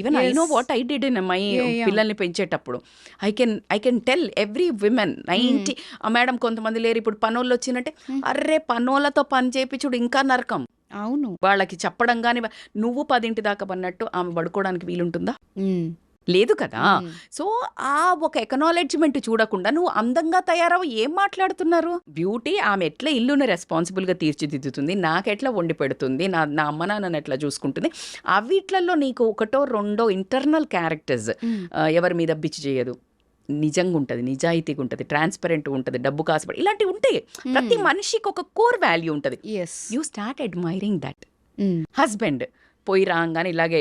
Even I know what I did in my పిల్లల్ని పెంచేటప్పుడు. I can tell every women 90 madam కొంతమంది లేరు ఇప్పుడు పనోళ్ళు వచ్చినట్టే, అర్రే పనోళ్ళతో పని చేయించుడు ఇంకా నరకం. అవును. వాళ్ళకి చెప్పడం కానీ, నువ్వు 10 దాకా పన్నట్టు ఆమె పడుకోవడానికి వీలుంటుందా? లేదు కదా. సో ఆ ఒక ఎకనాలెడ్జ్మెంట్ చూడకుండా నువ్వు అందంగా తయారవు ఏం మాట్లాడుతున్నారు? బ్యూటీ ఆమె ఎట్లా ఇల్లుని రెస్పాన్సిబుల్గా తీర్చిదిద్దుతుంది, నాకెట్లా వండి పెడుతుంది, నా అమ్మ నాన్నని ఎట్లా చూసుకుంటుంది, అవిట్లలో నీకు ఒకటో రెండో ఇంటర్నల్ క్యారెక్టర్స్ ఎవరి మీద బిచ్చి చేయదు, నిజంగా ఉంటుంది, నిజాయితీగా ఉంటుంది, ట్రాన్స్పరెంట్ ఉంటుంది, డబ్బు కాసుపడి ఇలాంటివి ఉంటాయి. ప్రతి మనిషికి ఒక కోర్ వాల్యూ ఉంటుంది. You start admiring that. Husband పోయి రాగానే ఇలాగే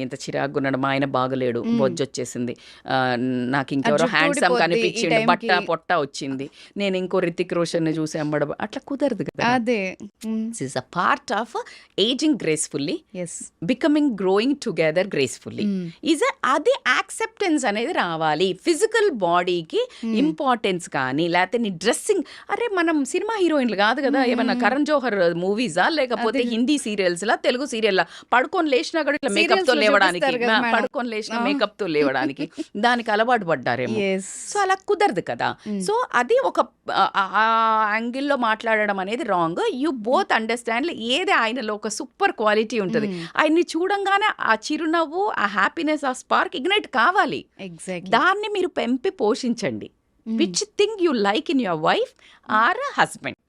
ఎంత చిరాకున్నాడు, మా ఆయన బాగలేడు, బొజ్జొచ్చేసింది, నాకు ఇంకెవరో హ్యాండ్సమ్ కనిపించిండు, బట్ట పొట్ట వచ్చింది, నేను ఇంకో రితిక్ రోషన్ చూసి అమ్మడం, అట్లా కుదరదు కదా. అదే is a part of ageing gracefully, becoming growing together gracefully. అది యాక్సెప్టెన్స్ అనేది రావాలి. ఫిజికల్ బాడీకి ఇంపార్టెన్స్ కానీ, లేకపోతే నీ డ్రెస్సింగ్, అరే మనం సినిమా హీరోయిన్లు కాదు కదా, ఏమన్నా కరణ్ జోహర్ మూవీసా లేకపోతే హిందీ సీరియల్స్ లా, తెలుగు సీరియల్ లా పడుకొని లేచినా కూడా ఇట్లా మేకప్ తో లేవడానికి, పడుకొని లేచిన మేకప్ తో లేవడానికి దానికి అలవాటు పడ్డారేమో. సో అలా కుదరదు కదా. సో అది ఒక యాంగిల్లో మాట్లాడడం అనేది రాంగ్. You both understand. ఏది ఆయనలో ఒక సూపర్ క్వాలిటీ ఉంటుంది, ఆయన్ని చూడంగానే ఆ చిరునవ్వు, ఆ హ్యాపీనెస్, ఆ స్పార్క్ ఇగ్నైట్ కావాలి. దాన్ని మీరు పెంపి పోషించండి. Which thing you like in your wife or husband.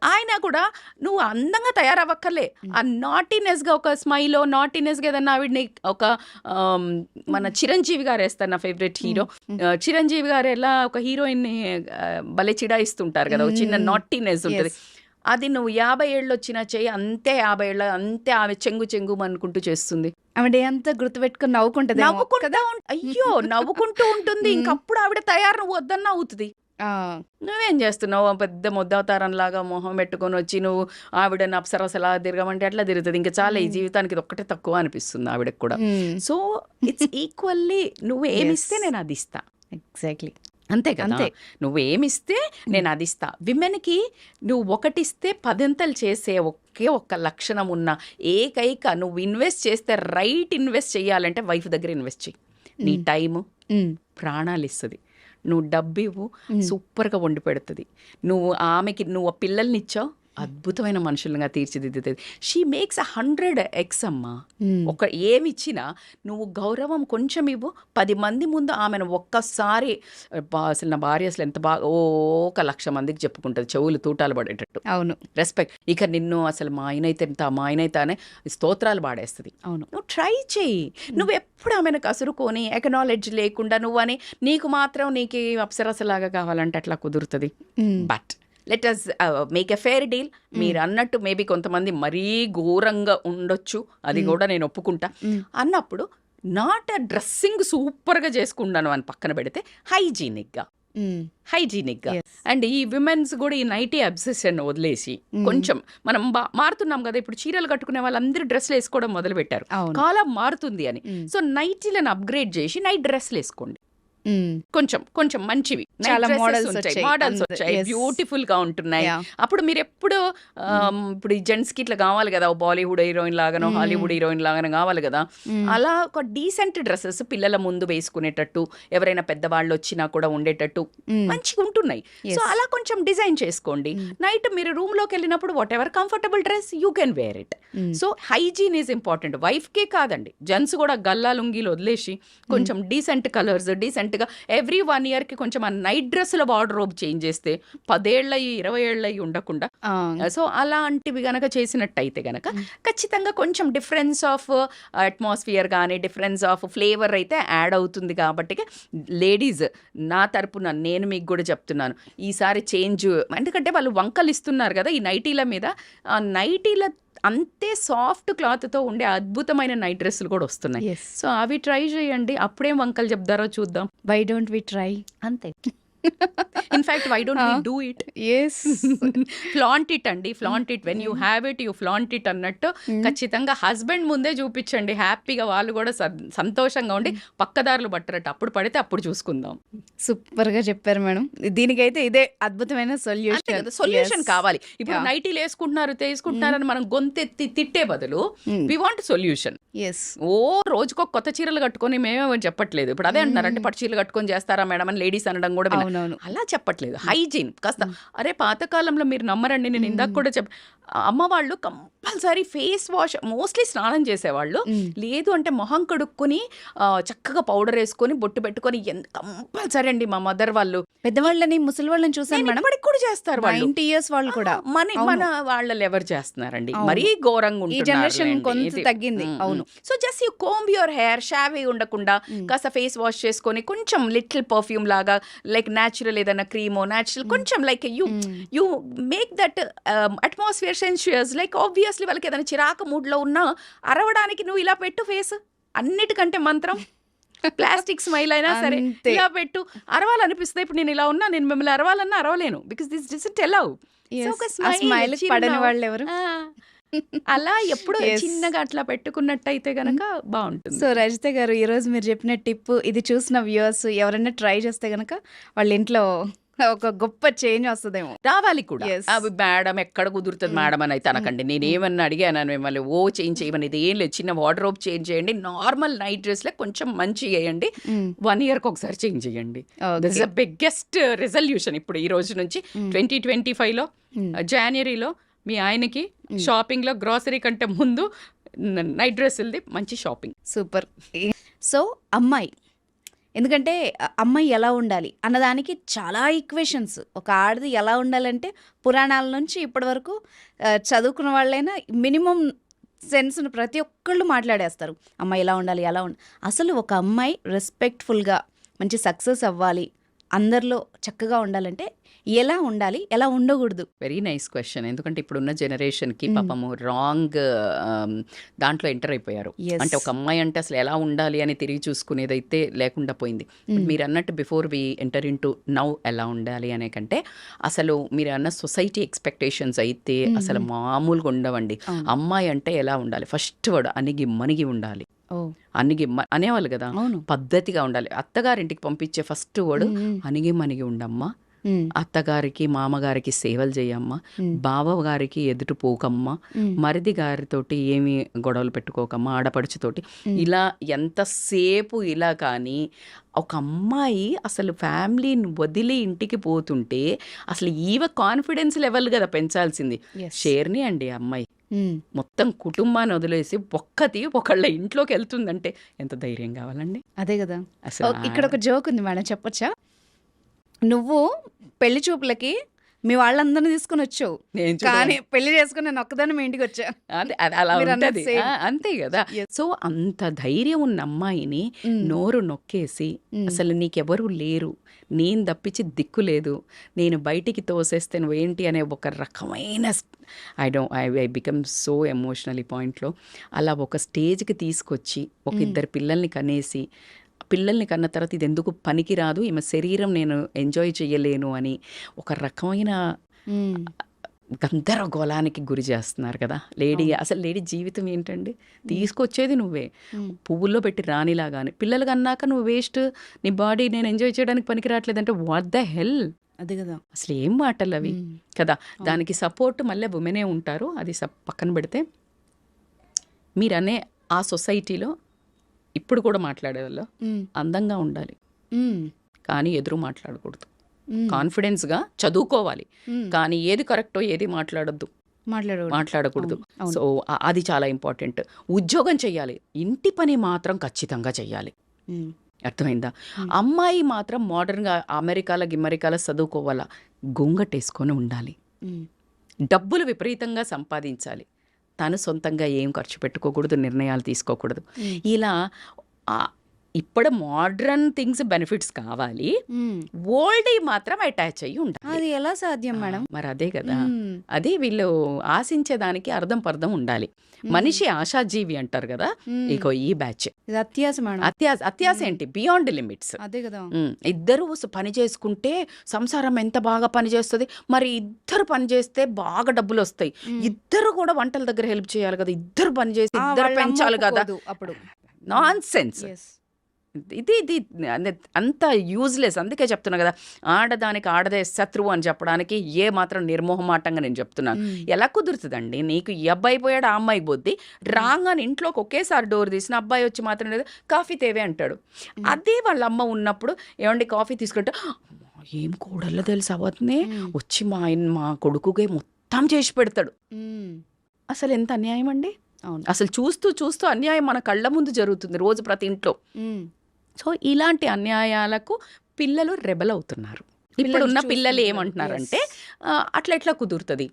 ఆయన కూడా నువ్వు అందంగా తయారవ్వక్కర్లే, ఆ నాటీనెస్ గా ఒక స్మైల్, నాటీనెస్ గా ఏదన్నా ఆవిడని ఒక మన చిరంజీవి గారు వేస్తారు, నా ఫేవరెట్ హీరో చిరంజీవి గారు ఎలా ఒక హీరోయిన్ ని భలే చిడాయిస్తుంటారు కదా, ఒక చిన్న నాటీనెస్ ఉంటుంది. అది నువ్వు 50 ఏళ్ళు వచ్చినా చెయ్యి, అంతే 50 ఏళ్ళ అంతే ఆమె చెంగు అనుకుంటూ చేస్తుంది. ఆవిడ అంతా గుర్తుపెట్టుకుని నవ్వుకుంటుంది, అయ్యో నవ్వుకుంటూ ఉంటుంది. ఇంకప్పుడు ఆవిడ తయారు, నువ్వు వద్దన్నా అవుతుంది. నువ్వేం చేస్తున్నావు, పెద్ద ముద్దావతారం లాగా మొహం పెట్టుకొని వచ్చి నువ్వు ఆవిడని అప్సరసలా తిరగమంటే అట్లా తిరుగుతుంది. ఇంకా చాలా ఈ జీవితానికి ఇది ఒక్కటే తక్కువ అనిపిస్తుంది ఆవిడకి కూడా. సో ఇట్స్ ఈక్వల్లీ, నువ్వు ఏమిస్తే నేను అది ఇస్తా. ఎగ్జాక్ట్లీ అంతే కదా. నువ్వు ఏమిస్తే నేను అది ఇస్తా. విమెన్కి నువ్వు ఒకటిస్తే 10 చేసే ఒకే ఒక్క లక్షణం ఉన్న ఏకైక, నువ్వు ఇన్వెస్ట్ చేస్తే రైట్ ఇన్వెస్ట్ చేయాలంటే వైఫ్ దగ్గర ఇన్వెస్ట్ చెయ్యి. నీ టైము ప్రాణాలు ఇస్తుంది. నువ్వు డబ్బు ఇవ్వు, సూపర్గా వండి పెడుతుంది. నువ్వు ఆమెకి నువ్వు పిల్లల్ని ఇచ్చావు, అద్భుతమైన మనుషులుగా తీర్చిదిద్దుతుంది. షీ మేక్స్ 100x అమ్మా. ఒక ఏమిచ్చినా నువ్వు గౌరవం కొంచెం ఇవ్వు, 10 మంది ముందు ఆమెను ఒక్కసారి అసలు నా భార్య అసలు ఎంత బాగా ఒక 1,00,000 మందికి చెప్పుకుంటుంది, చెవులు తూటాలు పడేటట్టు. అవును, రెస్పెక్ట్. ఇక నిన్ను అసలు మా ఆయనైతే ఎంత, మా ఆయనైతే అనే స్తోత్రాలు పాడేస్తుంది. అవును, నువ్వు ట్రై చెయ్యి. నువ్వు ఎప్పుడు ఆమెను కసురుకొని ఎకనాలెడ్జ్ లేకుండా నువ్వు అని నీకు మాత్రం నీకు అప్సరసలాగా కావాలంటే అట్లా కుదురుతుంది. But let us make a fair deal. మీరు అన్నట్టు మేబీ కొంతమంది మరీ ఘోరంగా ఉండొచ్చు, అది కూడా నేను ఒప్పుకుంటా. అన్నప్పుడు నాట్ డ్రెస్సింగ్ సూపర్గా చేసుకుంటాను అని పక్కన పెడితే హైజీనిక్గా అండ్ ఈ విమెన్స్ కూడా ఈ నైటీ అబ్సెషన్ వదిలేసి కొంచెం మనం మారుతున్నాం కదా. ఇప్పుడు చీరలు కట్టుకునే వాళ్ళందరూ డ్రెస్లు వేసుకోవడం మొదలు పెట్టారు, కాలం మారుతుంది అని. సో నైటీలను అప్గ్రేడ్ చేసి నైట్ డ్రెస్లు వేసుకోండి. కొంచెం మంచివి మోడల్స్ వచ్చాయి, బ్యూటిఫుల్ గా ఉంటున్నాయి. అప్పుడు మీరు ఎప్పుడు ఇప్పుడు ఈ జెంట్స్ కి ఇట్లా కావాలి కదా, బాలీవుడ్ హీరోయిన్ లాగానో హాలీవుడ్ హీరోయిన్ లాగానో కావాలి కదా, అలా ఒక డీసెంట్ డ్రెస్సెస్ పిల్లల ముందు వేసుకునేటట్టు, ఎవరైనా పెద్దవాళ్ళు వచ్చినా కూడా ఉండేటట్టు మంచిగా ఉంటున్నాయి. సో అలా కొంచెం డిజైన్ చేసుకోండి. నైట్ మీరు రూమ్ లోకి వెళ్ళినప్పుడు whatever comfortable dress you can wear it. So hygiene is important. Wife కే కాదండి, జెంట్స్ కూడా గల్లా లుంగీలు వదిలేసి కొంచెం డీసెంట్ కలర్స్, డీసెంట్ గా ఎవ్రీ 1 year కి కొంచెం ఆ నైట్ డ్రెస్సుల వార్డ్రోబ్ చేంజ్ చేస్తే 10 ఏళ్ళయి 20 ఏళ్ళయి ఉండకుండా. సో అలాంటివి గనక చేసినట్టయితే గనక ఖచ్చితంగా కొంచెం డిఫరెన్స్ ఆఫ్ అట్మాస్ఫియర్ కానీ డిఫరెన్స్ ఆఫ్ ఫ్లేవర్ అయితే యాడ్ అవుతుంది. కాబట్టి లేడీస్ నా తరపున నేను మీకు కూడా చెప్తున్నాను, ఈసారి చేంజ్. ఎందుకంటే వాళ్ళు వంకలు ఇస్తున్నారు కదా ఈ నైటీల మీద. ఆ నైటీల అంతే సాఫ్ట్ క్లాత్తో ఉండే అద్భుతమైన నైట్ డ్రెస్సులు కూడా వస్తున్నాయి. సో అవి ట్రై చేయండి, అప్పుడేం వంకలు చెప్తారో చూద్దాం. Why don't we try? అంతే. In fact why don't we do it? Yes. Flaunt it అండి, flaunt it. When you have it you flaunt it అన్నట్టు ఖచ్చితంగా హస్బెండ్ ముందే చూపించండి. హ్యాపీగా వాళ్ళు కూడా సంతోషంగా ఉండి పక్కదారులు పట్టరట. అప్పుడు పడితే అప్పుడు చూసుకుందాం. సూపర్ గా చెప్పారు మేడం. దీనికైతే ఇదే అద్భుతమైన సొల్యూషన్. సొల్యూషన్ కావాలి. ఇప్పుడు నైటీలు వేసుకుంటున్నారు తీసుకుంటున్నారని మనం గొంతెత్తి తిట్టే బదులు వి వాంట్ సొల్యూషన్. ఎస్. ఓ రోజుకో కొత్త చీరలు కట్టుకొని మేమేమో చెప్పట్లేదు. ఇప్పుడు అదే అంటున్నారు, అంటే పట్టు చీరలు కట్టుకొని చేస్తారా మేడం అని లేడీస్ అనడం కూడా విన్నా. అవునవును. అలా చెప్పట్లేదు. హైజీన్ కాస్త. అరే పాతకాలంలో మీరు నమ్మరండి, నేను ఇందాక కూడా అమ్మ వాళ్ళు కంపల్సరీ ఫేస్ వాష్ మోస్ట్లీ స్నానం చేసేవాళ్ళు. లేదు అంటే మొహం కడుక్కొని చక్కగా పౌడర్ వేసుకొని బొట్టు పెట్టుకొని కంపల్సరీ అండి. మా మదర్ వాళ్ళు పెద్దవాళ్ళని ముసలి వాళ్ళని చూసాను మేడం, ఇప్పటికి కూడా చేస్తారు వాళ్ళు. 90 years వాళ్ళు కూడా. మన వాళ్ళలో ఎవరు చేస్తున్నారండి? మరీ ఘోరంగా ఈ జనరేషన్ కొంత తగ్గింది. అవును. So just you comb your hair, షావీ ఉండకుండా కాస్త ఫేస్ వాష్ చేసుకొని కొంచెం లిటిల్ పర్ఫ్యూమ్ లాగా, లైక్ న్యాచురల్ ఏదైనా క్రీమో న్యాచురల్ కొంచెం like you make that atmosphere sensuous. Like obviously వాళ్ళకి ఏదైనా చిరాకు మూడ్లో ఉన్నా అరవడానికి నువ్వు ఇలా పెట్టు ఫేస్. అన్నిటికంటే మంత్రం ప్లాస్టిక్ స్మైల్ అయినా సరే ఇలా పెట్టు, అరవాలనిపిస్తుంది. ఇప్పుడు నేను ఇలా ఉన్నా, నేను మిమ్మల్ని అరవాలన్నా అరవలేను, because this doesn't allow. Smile పడని వాళ్ళు ఎవరు? అలా ఎప్పుడు చిన్నగా అట్లా పెట్టుకున్నట్టయితే గనక బాగుంటుంది. సో రజిత గారు, ఈ రోజు మీరు చెప్పిన టిప్ ఇది చూసిన వ్యూవర్స్ ఎవరైనా ట్రై చేస్తే గనక వాళ్ళ ఇంట్లో ఒక గొప్ప చేంజ్ వస్తుందేమో. రావాలి కూడా. Yes. అవి మేడం ఎక్కడ కుదురుతుంది మేడం అని అయితే అనకండి. నేనేమన్నా అడిగాను మిమ్మల్ని చేంజ్ చేయమని? ఇది ఏం లేదు, చిన్న వార్డ్రోబ్ చేంజ్ చేయండి, నార్మల్ నైట్ డ్రెస్లే కొంచెం మంచి వేయండి, 1 yearకి ఒకసారి చేంజ్ చేయండి. This is the biggest resolution. ఇప్పుడు ఈ రోజు నుంచి 2025లో జనవరిలో మీ ఆయనకి షాపింగ్ లో గ్రాసరీ కంటే ముందు నైట్ డ్రెస్సులది మంచి షాపింగ్. సూపర్. సో అమ్మాయి, ఎందుకంటే అమ్మాయి ఎలా ఉండాలి అన్నదానికి చాలా ఈక్వేషన్స్. ఒక ఆడది ఎలా ఉండాలంటే పురాణాల నుంచి ఇప్పటి వరకు చదువుకున్న వాళ్ళైనా మినిమం సెన్స్ను ప్రతి ఒక్కళ్ళు మాట్లాడేస్తారు. అమ్మాయి ఎలా ఉండాలి, ఎలా ఉండాలి. అసలు ఒక అమ్మాయి రెస్పెక్ట్ఫుల్గా మంచి సక్సెస్ అవ్వాలి, అందరిలో చక్కగా ఉండాలంటే ఎలా ఉండాలి, ఎలా ఉండకూడదు? Very nice question. ఎందుకంటే ఇప్పుడున్న జనరేషన్కి పాపము రాంగ్ దాంట్లో ఎంటర్ అయిపోయారు. అంటే ఒక అమ్మాయి అంటే అసలు ఎలా ఉండాలి అని తిరిగి చూసుకునేదైతే లేకుండా పోయింది. మీరు అన్నట్టు before we enter into now ఎలా ఉండాలి అనే కంటే అసలు మీరు అన్న సొసైటీ ఎక్స్పెక్టేషన్స్ అయితే అసలు మామూలుగా ఉండవండి. అమ్మాయి అంటే ఎలా ఉండాలి? ఫస్ట్ వర్డ్ అణిగి మణిగి ఉండాలి. అణిగి అనేవాళ్ళు కదా, పద్ధతిగా ఉండాలి. అత్తగారింటికి పంపించే ఫస్ట్ వర్డ్ అణిగి మణిగి ఉండమ్మా, అత్తగారికి మామగారికి సేవలు చేయమ్మా, బావగారికి ఎదుటి పోకమ్మా, మరిది గారితోటి ఏమి గొడవలు పెట్టుకోకమ్మా, ఆడపడుచుతోటి. ఇలా ఎంతసేపు ఇలా. కానీ ఒక అమ్మాయి అసలు ఫ్యామిలీని వదిలి ఇంటికి పోతుంటే అసలు ఈవ కాన్ఫిడెన్స్ లెవెల్ కదా పెంచాల్సింది. షేర్ని అండి అమ్మాయి మొత్తం కుటుంబాన్ని వదిలేసి ఒకళ్ళ ఇంట్లోకి వెళ్తుందంటే ఎంత ధైర్యం కావాలండి? అదే కదా. అసలు ఇక్కడ ఒక జోక్ ఉంది మేడం, చెప్పొచ్చా? నువ్వు పెళ్లి చూపులకి మీ వాళ్ళందరినీ తీసుకుని వచ్చావు, కానీ పెళ్లి చేసుకుని నేను ఒక్కదాన్ని మీ ఇంటికి వచ్చా. అలా ఉంటది, అంతే కదా. సో అంత ధైర్యం ఉన్న అమ్మాయిని నోరు నొక్కేసి అసలు నీకెవరు లేరు, నేను తప్పించి దిక్కు లేదు, నేను బయటికి తోసేస్తే నువ్వేంటి అనే ఒక రకమైన ఐ బికమ్ సో ఎమోషనలీ పాయింట్లో అలా ఒక స్టేజ్కి తీసుకొచ్చి ఒక 2 పిల్లల్ని కనేసి, పిల్లల్ని కన్న తర్వాత ఇది ఎందుకు పనికి రాదు, ఈమె శరీరం నేను ఎంజాయ్ చేయలేను అని ఒక రకమైన గందరగోళానికి గురి చేస్తున్నారు కదా లేడీ. అసలు లేడీ జీవితం ఏంటండి? తీసుకొచ్చేది నువ్వే, పువ్వుల్లో పెట్టి రానిలాగానే. పిల్లలు కన్నాక నువ్వు వేస్ట్, నీ బాడీ నేను ఎంజాయ్ చేయడానికి పనికి రావట్లేదంటే వాట్ ద హెల్? అదే కదా. అసలు ఏం మాటలు అవి కదా. దానికి సపోర్ట్ మళ్ళీ ఉమెనే ఉంటారు. అది పక్కన పెడితే మీరనే ఆ సొసైటీలో ఇప్పుడు కూడా మాట్లాడేవాళ్ళు అందంగా ఉండాలి, కానీ ఎదురు మాట్లాడకూడదు. కాన్ఫిడెన్స్గా చదువుకోవాలి, కానీ ఏది కరెక్టో ఏది మాట్లాడకూడదు. సో అది చాలా ఇంపార్టెంట్. ఉద్యోగం చెయ్యాలి, ఇంటి పని మాత్రం ఖచ్చితంగా చెయ్యాలి. అర్థమైందా? అమ్మాయి మాత్రం మోడర్న్గా అమెరికాలో చదువుకోవాలా, గొంగటేసుకొని ఉండాలి, డబ్బులు విపరీతంగా సంపాదించాలి, తను సొంతంగా ఏం ఖర్చు పెట్టుకోకూడదు, నిర్ణయాలు తీసుకోకూడదు. ఇలా ఇప్పుడు మోడ్రన్ థింగ్స్ బెనిఫిట్స్ కావాలి, ఓల్డ్ మాత్రం అటాచ్ అయ్యి ఉండాలి. అది ఎలా సాధ్యం మేడం? మరి అదే కదా, అదే వీళ్ళు ఆశించేదానికి అర్థం పర్థం ఉండాలి. మనిషి ఆశాజీవి అంటారు కదా, ఇక ఈ బ్యాచ్ ఇది అత్యాస మేడం. అత్యాస ఏంటి, బియాండ్ లిమిట్స్. అదే కదా. ఇద్దరు పని చేసుకుంటే సంసారం ఎంత బాగా పని చేస్తుంది. మరి ఇద్దరు పని చేస్తే బాగా డబ్బులు వస్తాయి. ఇద్దరు కూడా వంటల దగ్గర హెల్ప్ చేయాలి కదా, ఇద్దరు పని చేసి ఇద్దరు పెంచాలి కదా. అప్పుడు నాన్ సెన్స్. ఇది అంత యూజ్లెస్. అందుకే చెప్తున్నా కదా, ఆడదానికి ఆడదే శత్రువు అని చెప్పడానికి ఏ మాత్రం నిర్మోహమాటంగా నేను చెప్తున్నాను. ఎలా కుదురుతుందండి? నీకు ఈ అబ్బాయి పోయాడు, ఆ అమ్మాయి పోద్ది, రాగానే ఇంట్లోకి ఒకేసారి డోర్ తీసిన అబ్బాయి వచ్చి మాత్రం లేదు కాఫీ తేవే అంటాడు. అదే వాళ్ళ అమ్మ ఉన్నప్పుడు ఏమండి కాఫీ తీసుకుంటే, ఏం కూడల్లో తెలుసు అవతనే వచ్చి మా కొడుకుకే మొత్తం చేసి పెడతాడు. అసలు ఎంత అన్యాయం అండి. అసలు చూస్తూ చూస్తూ అన్యాయం మన కళ్ళ ముందు జరుగుతుంది రోజు ప్రతి ఇంట్లో. సో ఇలాంటి అన్యాయాలకు పిల్లలు రెబల్ అవుతున్నారు. ఇప్పుడున్న పిల్లలు ఏమంటున్నారంటే అట్లా ఎట్లా కుదురుతుంది,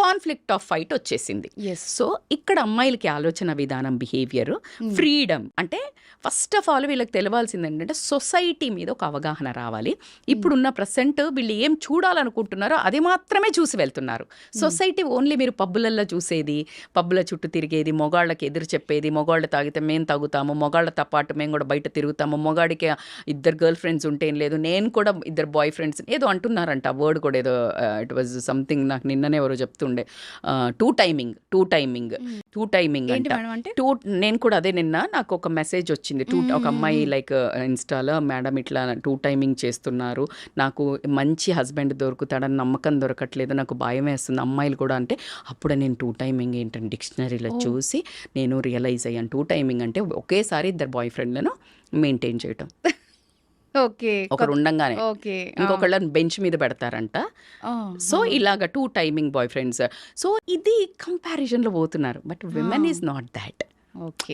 కాన్ఫ్లిక్ట్ ఆఫ్ ఫైట్ వచ్చేసింది. సో ఇక్కడ అమ్మాయిలకి ఆలోచన విధానం, బిహేవియర్, ఫ్రీడమ్ అంటే ఫస్ట్ ఆఫ్ ఆల్ వీళ్ళకి తెలవాల్సింది ఏంటంటే సొసైటీ మీద ఒక అవగాహన రావాలి. ఇప్పుడున్న ప్రెసెంట్ వీళ్ళు ఏం చూడాలనుకుంటున్నారో అది మాత్రమే చూసి వెళ్తున్నారు. సొసైటీ ఓన్లీ మీరు పబ్బులల్లో చూసేది, పబ్బుల చుట్టూ తిరిగేది, మొగాళ్ళకి ఎదురు చెప్పేది, మొగాళ్ళు తాగితే మేము తాగుతాము, మొగాళ్ళతో పాటు మేము కూడా బయట తిరుగుతాము, మొగాడికి 2 గర్ల్ ఫ్రెండ్స్ ఉంటే ఏం లేదు, నేను కూడా 2 బాయ్ ఫ్రెండ్స్ ఏదో అంటున్నారంట. వర్డ్ కూడా ఏదో ఇట్ వాజ్ సంథింగ్, నాకు నిన్ననే ఎవరో చెప్తుండే, టూ టైమింగ్ అంటే నేను కూడా అదే నిన్న నాకు ఒక మెసేజ్ వచ్చింది. ఒక అమ్మాయి లైక్ ఇన్స్టాలో, మేడం ఇట్లా 2 టైమింగ్ చేస్తున్నారు, నాకు మంచి హస్బెండ్ దొరుకుతాడని నమ్మకం దొరకట్లేదు, నాకు భయం వేస్తుంది అమ్మాయిలు కూడా. అంటే అప్పుడు నేను 2 టైమింగ్ ఏంటంటే డిక్షనరీలో చూసి నేను రియలైజ్ అయ్యాను. 2 టైమింగ్ అంటే ఒకేసారి 2 బాయ్ ఫ్రెండ్లను మెయింటైన్ చేయటం. ఒకరు ఉండంగానే ఇంకొకళ్ళని బెంచ్ మీద పెడతారంట. సో ఇలాగ 2 టైమింగ్ బాయ్ ఫ్రెండ్స్. సో ఇది కంపారిజన్లో పోతున్నారు. But women is not that.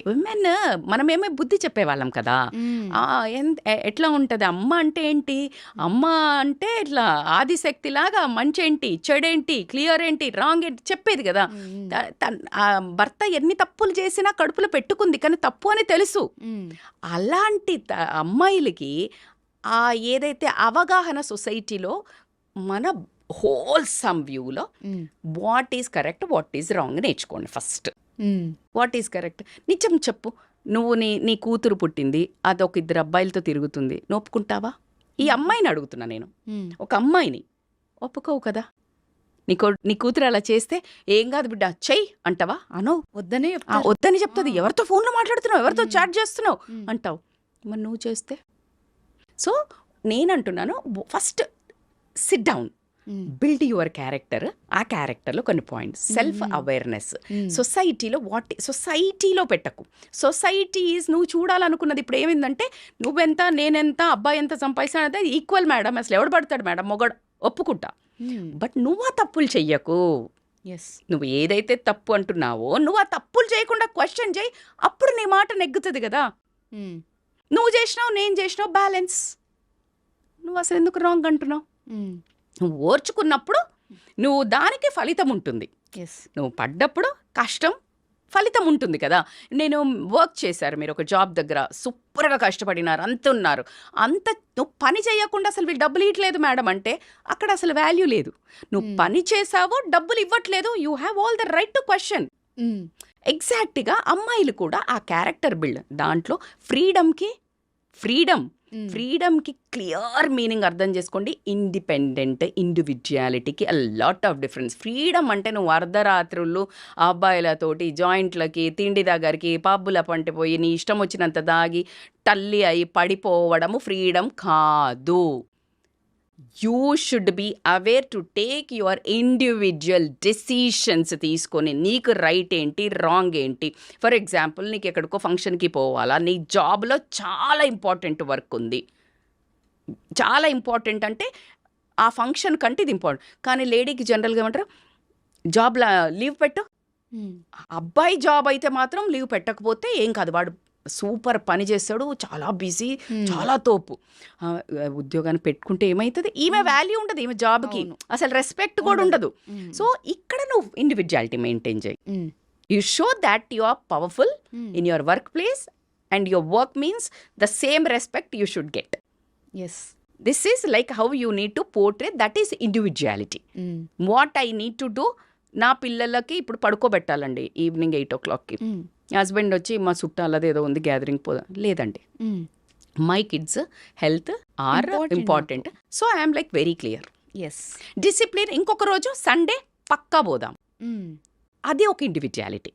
Women మనమేమో బుద్ధి చెప్పేవాళ్ళం కదా. ఎట్లా ఉంటుంది అమ్మ అంటే ఏంటి, అమ్మ అంటే ఇట్లా ఆదిశక్తిలాగా మంచి ఏంటి, చెడేంటి, క్లియర్ ఏంటి, రాంగ్ ఏంటి చెప్పేది కదా. భర్త ఎన్ని తప్పులు చేసినా కడుపులో పెట్టుకుంది కానీ తప్పు అని తెలుసు. అలాంటి అమ్మాయిలకి ఏదైతే అవగాహన సొసైటీలో మన హోల్సమ్ వ్యూలో what is correct, what is wrong నేర్చుకోండి ఫస్ట్. వాట్ ఈజ్ కరెక్ట్ నిజం చెప్పు. నువ్వు నీ కూతురు పుట్టింది, అదొక 2 అబ్బాయిలతో తిరుగుతుంది, నువ్వు ఒప్పుకుంటావా? ఈ అమ్మాయిని అడుగుతున్నా నేను, ఒక అమ్మాయిని ఒప్పుకోవు కదా. నీ కూతురు అలా చేస్తే ఏం కాదు బిడ్డ చెయ్యి అంటావా? అనో, వద్దని చెప్తుంది. ఎవరితో ఫోన్లో మాట్లాడుతున్నావు, ఎవరితో చాట్ చేస్తున్నావు అంటావు. మరి నువ్వు చేస్తే? సో నేనంటున్నాను, first sit down, build your character. ఆ క్యారెక్టర్లో కొన్ని పాయింట్స్, సెల్ఫ్ అవేర్నెస్. సొసైటీలో పెట్టకు. సొసైటీ ఈజ్ నువ్వు చూడాలనుకున్నది. ఇప్పుడు ఏమైందంటే నువ్వెంత నేనెంత, అబ్బాయి ఎంత సంపాదిస్తానంటే ఈక్వల్ మేడం. అసలు ఎవడు పడతాడు మేడం, మొగడు ఒప్పుకుంటా. బట్ నువ్వు ఆ తప్పులు చెయ్యకు. నువ్వు ఏదైతే తప్పు అంటున్నావో నువ్వు ఆ తప్పులు చేయకుండా క్వశ్చన్ చేయి, అప్పుడు నీ మాట నెగ్గుతుంది కదా. నువ్వు చేసినావు, నేను చేసినావు, బ్యాలెన్స్. నువ్వు అసలు ఎందుకు రాంగ్ అంటున్నావు? నువ్వు ఓర్చుకున్నప్పుడు నువ్వు దానికి ఫలితం ఉంటుంది. నువ్వు పడ్డప్పుడు కష్టం ఫలితం ఉంటుంది కదా. నేను వర్క్ చేశారు, మీరు ఒక జాబ్ దగ్గర సూపర్గా కష్టపడినారు, అంత ఉన్నారు, అంత నువ్వు పని చేయకుండా అసలు వీళ్ళు డబ్బులు ఇవ్వట్లేదు మేడం అంటే అక్కడ అసలు వాల్యూ లేదు. నువ్వు పని చేసావో డబ్బులు ఇవ్వట్లేదు, you have all the right to question. ఎగ్జాక్ట్గా అమ్మాయిలు కూడా ఆ క్యారెక్టర్ బిల్డ్ దాంట్లో ఫ్రీడమ్కి క్లియర్ మీనింగ్ అర్థం చేసుకోండి. ఇండిపెండెంట్ ఇండివిజువాలిటీకి a lot of difference. Freedom అంటే నువ్వు అర్ధరాత్రులు అబ్బాయిలతోటి జాయింట్లకి, తిండి దగ్గరికి, పబ్బుల పంటి పోయి నీ ఇష్టం వచ్చినంత దాగి తల్లి అయి పడిపోవడము ఫ్రీడమ్ కాదు. You should be aware to take your individual decisions తీసుకొని నీకు రైట్ ఏంటి, రాంగ్ ఏంటి. ఫర్ ఎగ్జాంపుల్, నీకు ఎక్కడికో ఫంక్షన్కి పోవాలా, నీ జాబ్లో చాలా ఇంపార్టెంట్ వర్క్ ఉంది, చాలా ఇంపార్టెంట్ అంటే ఆ ఫంక్షన్ కంటే ఇది ఇంపార్టెంట్. కానీ లేడీకి జనరల్గా ఏమంటారు, జాబ్లో లీవ్ పెట్టు. అబ్బాయి జాబ్ అయితే మాత్రం లీవ్ పెట్టకపోతే ఏం కాదు, వాడు సూపర్ పని చేస్తాడు, చాలా బిజీ, చాలా తోపు. ఉద్యోగాన్ని పెట్టుకుంటే ఏమవుతుంది, ఈమె వాల్యూ ఉండదు, ఈమె జాబ్కి అసలు రెస్పెక్ట్ కూడా ఉండదు. సో ఇక్కడ నువ్వు ఇండివిజువాలిటీ మెయింటైన్ చేయి. You show that you are powerful in your workplace and your work means the same respect you should get. Yes This is like how you need to portray, that is individuality. What I need to do, నా పిల్లలకి ఇప్పుడు పడుకోబెట్టాలండి evening 8 o'clockకి. Husband వచ్చి మా చుట్టాలది ఏదో ఉంది gathering పోదాం లేదండి. My kids health are important. So I'm like very clear. Yes discipline ఇంకొక రోజు సండే పక్కా పోదాం, అది ఒక ఇండివిజువాలిటీ.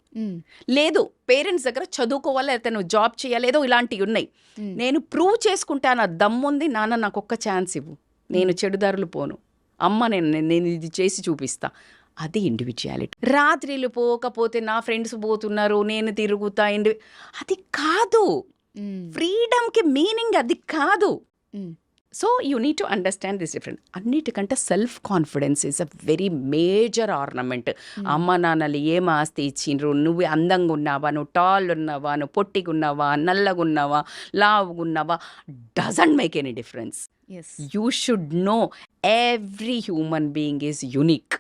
లేదు పేరెంట్స్ దగ్గర చదువుకోవాలి, లేకపోతే నువ్వు జాబ్ చేయాలి, ఏదో ఇలాంటివి ఉన్నాయి. నేను ప్రూవ్ చేసుకుంటాను, ఆ దమ్ముంది, నాన్న నాకు ఒక్క ఛాన్స్ ఇవ్వు, నేను చెడుదారులు పోను, అమ్మ నేను ఇది చేసి చూపిస్తా, అది ఇండివిజువాలిటీ. రాత్రిలు పోకపోతే నా ఫ్రెండ్స్ పోతున్నారు నేను తిరుగుతా, అది కాదు. ఫ్రీడమ్కి మీనింగ్ అది కాదు. So you need to understand this different. అన్నిటికంటే self confidence is a very major ornament. అమ్మ నాన్నలు ఏం ఆస్తి ఇచ్చిండ్రు, నువ్వు అందంగా ఉన్నావా, నువ్వు టాల్ ఉన్నావా, నువ్వు పొట్టిగా ఉన్నావా, నల్లగా ఉన్నావా, లావుగా ఉన్నావా, doesn't make any difference. You should know every human being is unique.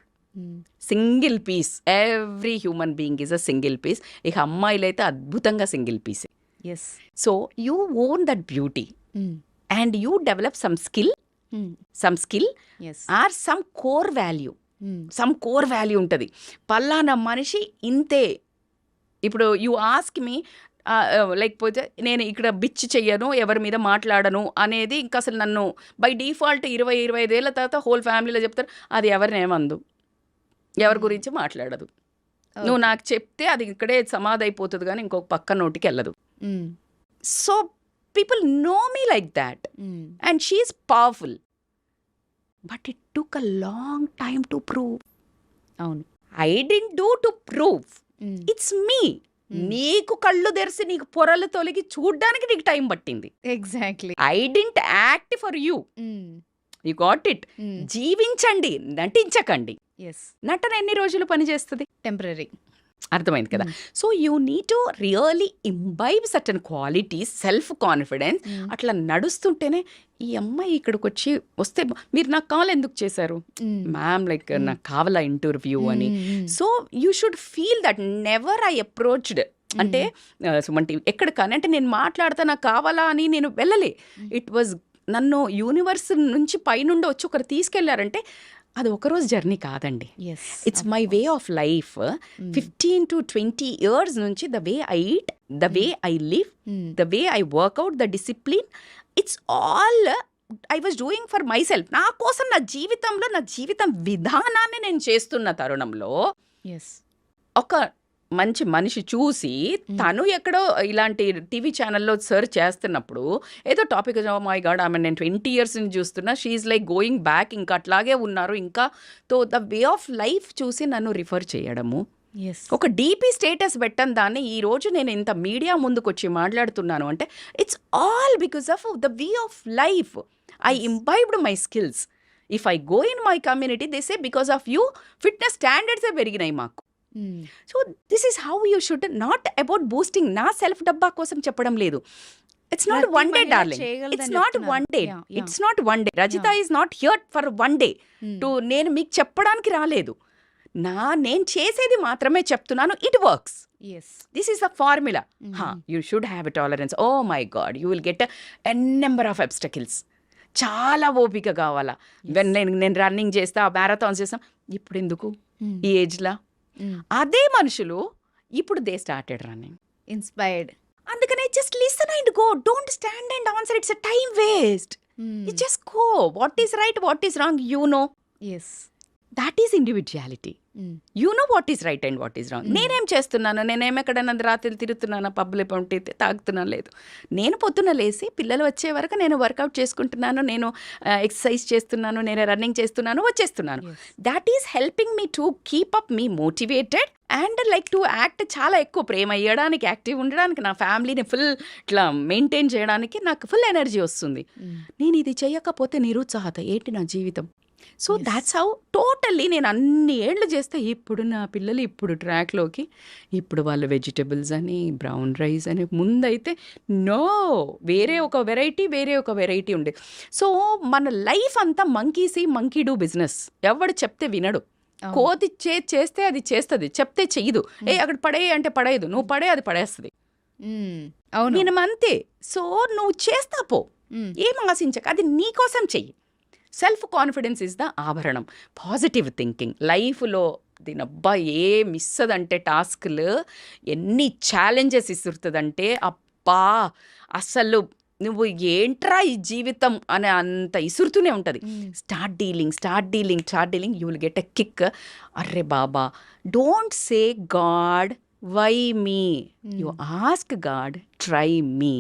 Single piece, every human being is a single piece. ఇక అమ్మాయిలు అయితే అద్భుతంగా సింగిల్ పీసే. So you own that beauty and you develop some skill or some core value. some core value ఉంటుంది. పల్లానా మనిషి ఇంతే. ఇప్పుడు you ask me లేకపోతే నేను ఇక్కడ బిచ్ చెయ్యను, ఎవరి మీద మాట్లాడను అనేది ఇంకా అసలు నన్ను బై డిఫాల్ట్ 20-25 ఏళ్ళ తర్వాత హోల్ ఫ్యామిలీలో చెప్తారు, అది ఎవరినేమందు, ఎవరి గురించి మాట్లాడదు. నువ్వు నాకు చెప్తే అది ఇక్కడే సమాధి అయిపోతుంది కానీ ఇంకొక పక్క నోటికి వెళ్ళదు. So people know me like that. And she is powerful. But it took a long time to prove. I didn't do to prove. It's me. నీకు కళ్ళు తెరిసి నీకు పొరలు తొలగి చూడ్డానికి నీకు టైం పట్టింది. Exactly. I didn't act for you. You got it. జీవించండి, నటించకండి. నటన ఎన్ని రోజులు పనిచేస్తుంది? టెంపరరీ. అర్థమైంది కదా. So you need to really imbibe certain qualities, self confidence. అట్లా నడుస్తుంటేనే ఈ అమ్మాయి ఇక్కడికి వచ్చి వస్తే మీరు నాకు కాల్ ఎందుకు చేశారు మ్యామ్, లైక్ నాకు కావాలా ఇంటర్వ్యూ అని. So you should feel that never I approached అంటే సుమంటి ఎక్కడ కానీ అంటే నేను మాట్లాడతా నాకు కావాలా అని నేను వెళ్ళలే. ఇట్ వాజ్ నన్ను యూనివర్స్ నుంచి పైనుండి వచ్చి ఒకరు తీసుకెళ్లారంటే అది ఒకరోజు జర్నీ కాదండి. It's my way of life. 15 to 20 years నుంచి the way I eat, the way I live, the way I workout, the discipline, it's all I was doing for myself. నా కోసం, నా జీవితంలో, నా జీవితం విధానాన్ని నేను చేస్తున్న తరుణంలో ఒక మంచి మనిషి చూసి తను ఎక్కడో ఇలాంటి టీవీ ఛానల్లో సర్చ్ చేస్తున్నప్పుడు ఏదో టాపిక్, మై గాడ్ ఆమె నేను 20 years నుంచి చూస్తున్నా, షీఈ్ లైక్ గోయింగ్ బ్యాక్, ఇంకా అట్లాగే ఉన్నారు ఇంకా. తో ద వే ఆఫ్ లైఫ్ చూసి నన్ను రిఫర్ చేయడము, ఒక డీపీ స్టేటస్ పెట్టని దాన్ని ఈ రోజు నేను ఇంత మీడియా ముందుకు వచ్చి మాట్లాడుతున్నాను అంటే it's all because of the way of life. I imbibed my skills. If I go in my community they say because of you fitness స్టాండర్డ్సే పెరిగినాయి మాకు. So this is how you should, not about boosting. నా self డబ్బా కోసం చెప్పడం లేదు. It's not one day darling, it's not one day, it's not one day. Rajitha is not here for one day to నేను మీకు చెప్పడానికి రాలేదు. నేను చేసేది మాత్రమే చెప్తున్నాను. It works. This is a formula. You should have a tolerance. Oh my god, you will get an number of obstacles. చాలా ఓపిక కావాలా. నేను రన్నింగ్ చేస్తా, మ్యారథాన్స్ చేస్తాం, ఇప్పుడు ఎందుకు ఈ ఏజ్లా? అదే మనుషులు ఇప్పుడు దే స్టార్టెడ్ రన్నింగ్, ఇన్స్పైర్డ్. అందుకనే just listen and go, don't stand and answer. It's a time waste. You just go. What is right, what is wrong, you know. That is individuality. You know what is right and what is wrong. నేనేం చేస్తున్నాను, నేనేం ఎక్కడైనా రాత్రి తిరుగుతున్నాను, పబ్బులు పంటి తాగుతున్నాను, లేదు. నేను పొద్దున్న లేసి పిల్లలు వచ్చే వరకు నేను వర్కౌట్ చేసుకుంటున్నాను, నేను ఎక్సర్సైజ్ చేస్తున్నాను, నేను రన్నింగ్ చేస్తున్నాను, వచ్చేస్తున్నాను. That is helping me to keep up me motivated and like to act. చాలా ఎక్కువ ప్రేమ ఇవ్వడానికి, యాక్టివ్ ఉండడానికి, నా ఫ్యామిలీని ఫుల్ ఇట్లా మెయింటైన్ చేయడానికి నాకు ఫుల్ ఎనర్జీ వస్తుంది. నేను ఇది చేయకపోతే నిరుత్సాహత ఏంటి నా జీవితం. సో దాట్స్ హౌ టోటల్లీ నేను అన్ని ఏళ్ళు చేస్తే ఇప్పుడు నా పిల్లలు ఇప్పుడు ట్రాక్లోకి, ఇప్పుడు వాళ్ళు వెజిటబుల్స్ అని, బ్రౌన్ రైస్ అని, ముందైతే నో వేరే ఒక వెరైటీ ఉండే. సో మన లైఫ్ అంతా మంకీ డూ బిజినెస్. ఎవడు చెప్తే వినడు. కోతి చేస్తే అది చేస్తుంది, చెప్తే చెయ్యదు. అక్కడ పడే అంటే పడేయదు, నువ్వు పడే అది పడేస్తుంది. అవును. మినిమం అంతే. సో నువ్వు చేస్తా పో, మ్మ్. ఏం ఆశించక, అది నీ కోసం చెయ్యి. సెల్ఫ్ కాన్ఫిడెన్స్ ఇస్ ద ఆభరణం. పాజిటివ్ థింకింగ్ లైఫ్లో దీనబ్బా ఏం ఇస్తుందంటే టాస్క్లు ఎన్ని ఛాలెంజెస్ ఇస్తుందంటే అబ్బా అసలు నువ్వు ఏంట్రా ఈ జీవితం అనే అంత ఇసురుతూనే ఉంటుంది. Start dealing you will get a kick. అర్రే బాబా, don't say God why me, you ask God try me,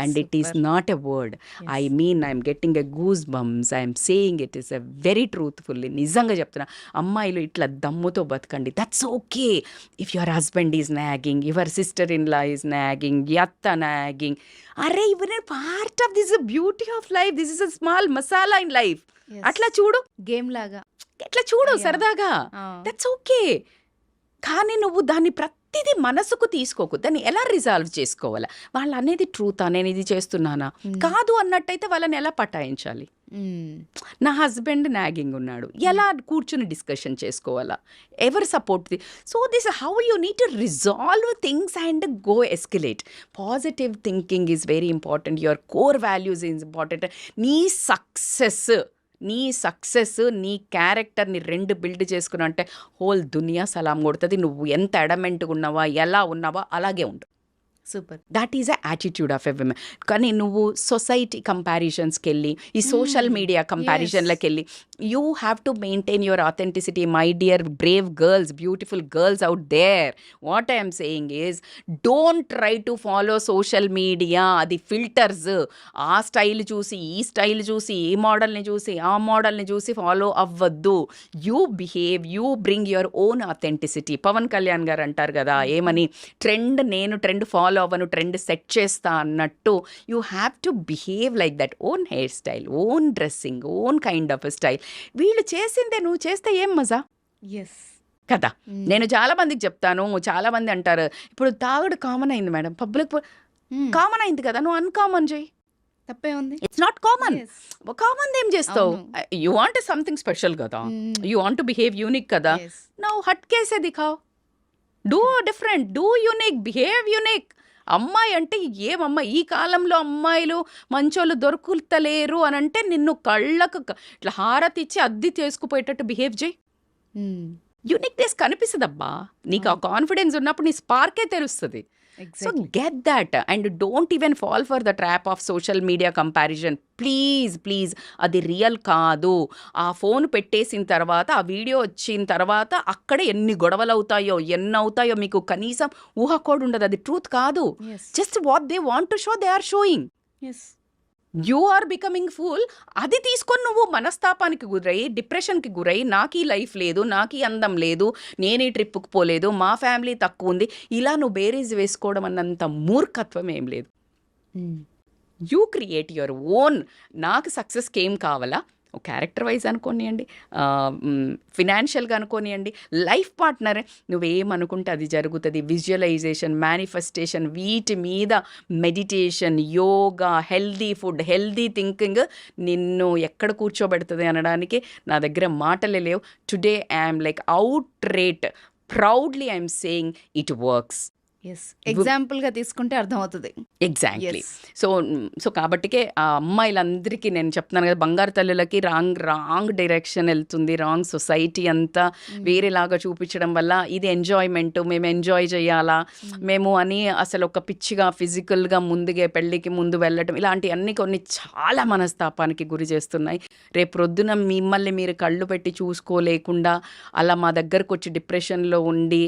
and it is not a word. I mean I'm getting a goose bumps, I'm saying it is a very truthfully. నిజంగా చెప్తున్నా, అమ్మాయిలు ఇట్లా దమ్ముతో బతకండి. That's okay if your husband is nagging, your sister in law is nagging, అత్త nagging. అరే ఇవన్నీ part of this beauty of life, this is a small masala in life. అట్లా చూడు, గేమ్ లాగా ఎట్లా చూడు Yeah. సరదాగా, ఆ. That's okay. కానీ నువ్వు దాన్ని ప్రతిదీ మనసుకు తీసుకోకు, దాన్ని ఎలా రిజాల్వ్ చేసుకోవాలా, వాళ్ళు అనేది ట్రూతా, నేను ఇది చేస్తున్నానా, కాదు అన్నట్టయితే వాళ్ళని ఎలా పటాయించాలి. నా హస్బెండ్ నాగింగ్ ఉన్నాడు, ఎలా కూర్చుని డిస్కషన్ చేసుకోవాలా, ఎవరు support. So this how you need to resolve things and go escalate. Positive thinking is very important. Your core values is important. నీ సక్సెస్ నీ క్యారెక్టర్ని రెండు బిల్డ్ చేసుకున్నా అంటే హోల్ దునియా సలాం కొడుతుంది. నువ్వు ఎంత అడమెంట్గా ఉన్నావా, ఎలా ఉన్నావా అలాగే ఉండు. Super. That is a attitude of a women. కానీ నువ్వు సొసైటీ కంపారిజన్స్కి వెళ్ళి, ఈ సోషల్ మీడియా కంపారిజన్లకు వెళ్ళి, you have to maintain your authenticity. My dear brave girls, beautiful girls out there, what I'm saying is don't try to follow social media. అది filters. ఆ style చూసి, ఈ స్టైల్ చూసి, ఈ మోడల్ని చూసి, ఆ మోడల్ని చూసి ఫాలో అవ్వద్దు. You behave, you bring your own authenticity. Pawan Kalyan గారు అంటారు కదా ఏమని, నేను ట్రెండ్ ఫాలో అవ్వను, ట్రెండ్ సెట్ చేస్తా అన్నట్టు. You have to behave like that. Own hair style, own dressing, own kind of style. వీళ్ళు చేసిందే నువ్వు చేస్తే ఏం మజా ఎస్ కదా. నేను చాలా మందికి చెప్తాను, చాలా మంది అంటారు ఇప్పుడు తాగుడు కామన్ అయింది మేడం, పబ్లిక్ కామన్ అయింది కదా, నువ్వు అన్కామన్ చేయి. తప్పే ఉంది. It's not common. Yes. Common ఏం చేస్తావు, యూ వాంట్ సంథింగ్ స్పెషల్ కదా, you want to behave unique కదా. Yes. నౌ హట్ కేసే దిఖావ్, do different, do unique, behave unique. అమ్మాయి అంటే ఏమమ్మా, ఈ కాలంలో అమ్మాయిలు మంచోళ్ళు దొరుకుతలేరు అని అంటే నిన్ను కళ్ళకు ఇట్లా హారతి ఇచ్చి అద్దె చేసుకుపోయేటట్టు బిహేవ్ చేయి. యూనిక్నెస్ కనిపిస్తుందబ్బా నీకు. ఆ కాన్ఫిడెన్స్ ఉన్నప్పుడు నీ స్పార్కే తెలుస్తుంది. So get that and don't even fall for the trap of social media comparison. Please అది రియల్ కాదు. ఆ ఫోన్ పెట్టేసిన తర్వాత, ఆ వీడియో వచ్చిన తర్వాత అక్కడే ఎన్ని గొడవలు అవుతాయో, ఎన్ని అవుతాయో మీకు కనీసం ఊహ కూడా ఉండదు. అది ట్రూత్ కాదు. Just what they want to show they are showing. You are becoming fool. అది తీసుకొని నువ్వు మనస్తాపానికి గురై, డిప్రెషన్కి గురై, నాకు ఈ లైఫ్ లేదు, నాకు ఈ అందం లేదు, నేను ఈ ట్రిప్కి పోలేదు, మా ఫ్యామిలీ తక్కువ ఉంది, ఇలా నువ్వు బేరీజ్ వేసుకోవడం అన్నంత మూర్ఖత్వం ఏం లేదు. You create your own. నాకు సక్సెస్కి ఏం కావాలా, క్యారెక్టర్ వైజ్ అనుకోనియండి, ఫినాన్షియల్గా అనుకోనియండి, లైఫ్ పార్ట్నర్ నువ్వేమనుకుంటే అది జరుగుతుంది. విజువలైజేషన్, మేనిఫెస్టేషన్, వీటి మీద meditation, yoga, healthy food, healthy thinking నిన్ను ఎక్కడ కూర్చోబెడుతుంది అనడానికి నా దగ్గర మాటలే లేవు. Today I'm like out rate proudly I'm saying it works. Yes, ఎగ్జాంపుల్గా తీసుకుంటే అర్థమవుతుంది. ఎగ్జాక్ట్లీ. సో కాబట్టికే ఆ అమ్మాయిలందరికీ నేను చెప్తున్నాను కదా, బంగారు తల్లులకి రాంగ్ డైరెక్షన్ వెళ్తుంది. రాంగ్ సొసైటీ అంతా వేరేలాగా చూపించడం వల్ల ఇది ఎంజాయ్మెంట్, మేము ఎంజాయ్ చేయాలా మేము అని అసలు ఒక పిచ్చిగా ఫిజికల్గా ముందుగా పెళ్ళికి ముందు వెళ్ళటం, ఇలాంటివన్నీ కొన్ని చాలా మనస్తాపానికి గురి చేస్తున్నాయి. రేపు ప్రొద్దున మిమ్మల్ని మీరు కళ్ళు పెట్టి చూసుకోలేకుండా అలా మా దగ్గరకు వచ్చి డిప్రెషన్లో ఉండి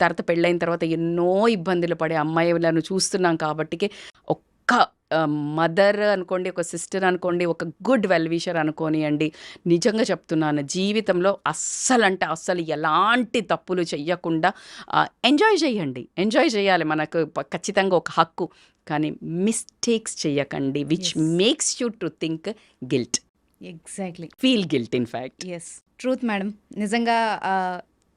తర్వాత పెళ్ళైన తర్వాత ఎన్నో ఇబ్బందులు పడే అమ్మాయిలను చూస్తున్నాం. కాబట్టి ఒక్క మదర్ అనుకోండి, ఒక సిస్టర్ అనుకోండి, ఒక గుడ్ వెల్విషర్ అనుకోనియండి, నిజంగా చెప్తున్నాను, జీవితంలో అస్సలు ఎలాంటి తప్పులు చెయ్యకుండా ఎంజాయ్ చేయాలి. మనకు ఖచ్చితంగా ఒక హక్కు. కానీ మిస్టేక్స్ చెయ్యకండి which makes you to think guilt. Exactly. Feel guilt in fact. Yes, truth madam. నిజంగా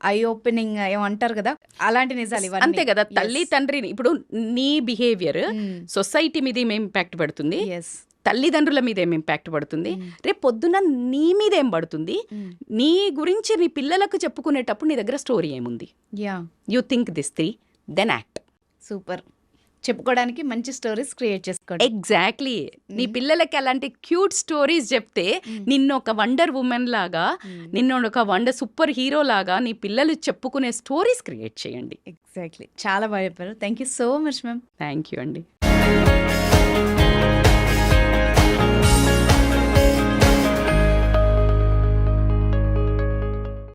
ఐ ఓపెనింగ్ ఏమంటారు కదా, అలాంటి నిజాలు ఇవన్నీ. అంతే కదా, తల్లి తండ్రిని ఇప్పుడు నీ బిహేవియర్ సొసైటీ మీద ఏం ఇంపాక్ట్ పడుతుంది, తల్లిదండ్రుల మీద ఏం ఇంపాక్ట్ పడుతుంది, రేపు పొద్దున నీ మీద ఏం పడుతుంది, నీ గురించి నీ పిల్లలకు చెప్పుకునేటప్పుడు నీ దగ్గర స్టోరీ ఏముంది. You think this 3 then act. Super. చెప్పుకోవడానికి మంచి స్టోరీస్ క్రియేట్ చేసుకోండి. ఎగ్జాక్ట్లీ. నీ పిల్లలకి అలాంటి క్యూట్ స్టోరీస్ చెప్తే నిన్ను ఒక వండర్ ఉమెన్ లాగా, నిన్ను ఒక సూపర్ హీరో లాగా నీ పిల్లలు చెప్పుకునే స్టోరీస్ క్రియేట్ చేయండి. ఎగ్జాక్ట్లీ, చాలా బాగా చెప్పారు. Thank you so much ma'am. Thank you అండి.